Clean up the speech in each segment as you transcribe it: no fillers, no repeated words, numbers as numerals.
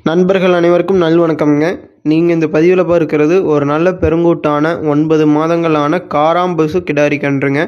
நண்பர்கள் அனைவருக்கும் நல்வணக்கம்ங்க. நீங்கள் இந்த பதிவில் பார்க்கிறது ஒரு நல்ல பெருங்கூட்டான 9 மாதங்களான காராம்பசு கிடாரி கன்றுங்க.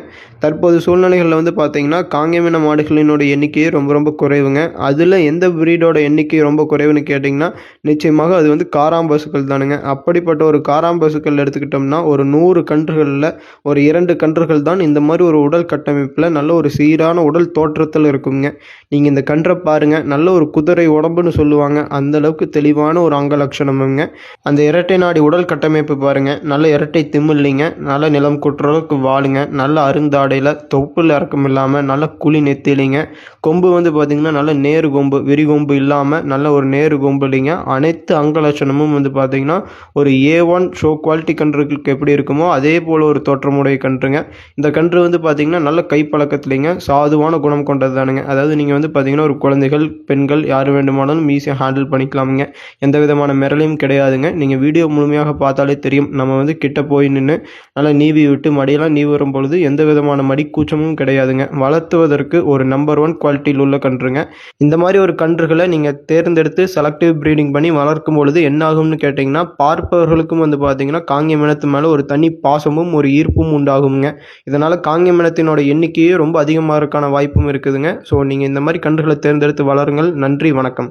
தற்போது சூழ்நிலைகளில் பார்த்தீங்கன்னா காங்கேமின மாடுகளினுடைய எண்ணிக்கையே ரொம்ப குறைவுங்க. அதில் எந்த பிரீடோட எண்ணிக்கை ரொம்ப குறைவுன்னு கேட்டிங்கன்னா நிச்சயமாக அது காராம்பசுக்கள் தானுங்க. அப்படிப்பட்ட ஒரு காராம்பசுக்கள் எடுத்துக்கிட்டோம்னா ஒரு 100 கன்றுகளில் ஒரு 2 கன்றுகள் தான் இந்த மாதிரி ஒரு உடல் கட்டமைப்பில் நல்ல ஒரு சீரான உடல் தோற்றத்தில் இருக்குங்க. நீங்கள் இந்த கன்றை பாருங்கள், நல்ல ஒரு குதிரை உடம்புன்னு சொல்லுவாங்க, அந்த அளவுக்கு தெளிவான ஒரு அங்க லட்சணமுங்க. அந்த இரட்டை நாடி உடல் கட்டமைப்பு பாருங்க, நல்ல இரட்டை திமில்லிங்க, நல்ல நிலம் குற்றளவுக்கு வாளுங்க, நல்ல அருந்தாடையில் தொப்புள் இறக்கம் இல்லாமல் நல்ல குழி நெத்திலிங்க. கொம்பு பார்த்தீங்கன்னா நல்ல நேரு கொம்பு, விரி கொம்பு இல்லாமல் நல்ல ஒரு நேரு கொம்பு இல்லைங்க. அனைத்து அங்க லட்சணமும் பார்த்தீங்கன்னா ஒரு A1 ஷோ குவாலிட்டி கன்றுகளுக்கு எப்படி இருக்குமோ அதே போல் ஒரு தோற்றமுடைய கன்றுங்க. இந்த கன்று பார்த்தீங்கன்னா நல்ல கைப்பழக்கத்துலைங்க, சாதுவான குணம் கொண்டது தானுங்க. அதாவது நீங்கள் பார்த்தீங்கன்னா ஒரு குழந்தைகள், பெண்கள் யார் வேண்டுமானாலும் ஈஸியாக ஹேண்டில் பண்ணிக்கலாமுங்க. எந்த விதமான மிரளையும் கிடையாதுங்க. நீங்கள் வீடியோ முழுமையாக பார்த்தாலே தெரியும். நம்ம கிட்ட போய் நின்று நல்லா நீவி விட்டு மடியெல்லாம் நீவி வரும் பொழுது எந்த விதமான மடி கூச்சமும் கிடையாதுங்க. வளர்த்துவதற்கு ஒரு நம்பர் 1 குவாலிட்டியில் உள்ள கன்றுங்க. இந்த மாதிரி ஒரு கன்றுகளை நீங்கள் தேர்ந்தெடுத்து செலக்டிவ் ப்ரீடிங் பண்ணி வளர்க்கும் பொழுது என்ன ஆகும்னு கேட்டிங்கன்னா பார்ப்பவர்களுக்கும் பார்த்தீங்கன்னா காங்கேயம் இனத்து மேலே ஒரு தனி பாசமும் ஒரு ஈர்ப்பும் உண்டாகுங்க. இதனால் காங்கேயம் இனத்தினோட எண்ணிக்கையே ரொம்ப அதிகமாக இருக்கான வாய்ப்பும் இருக்குதுங்க. ஸோ நீங்கள் இந்த மாதிரி கன்றுகளை தேர்ந்தெடுத்து வளருங்கள். நன்றி, வணக்கம்.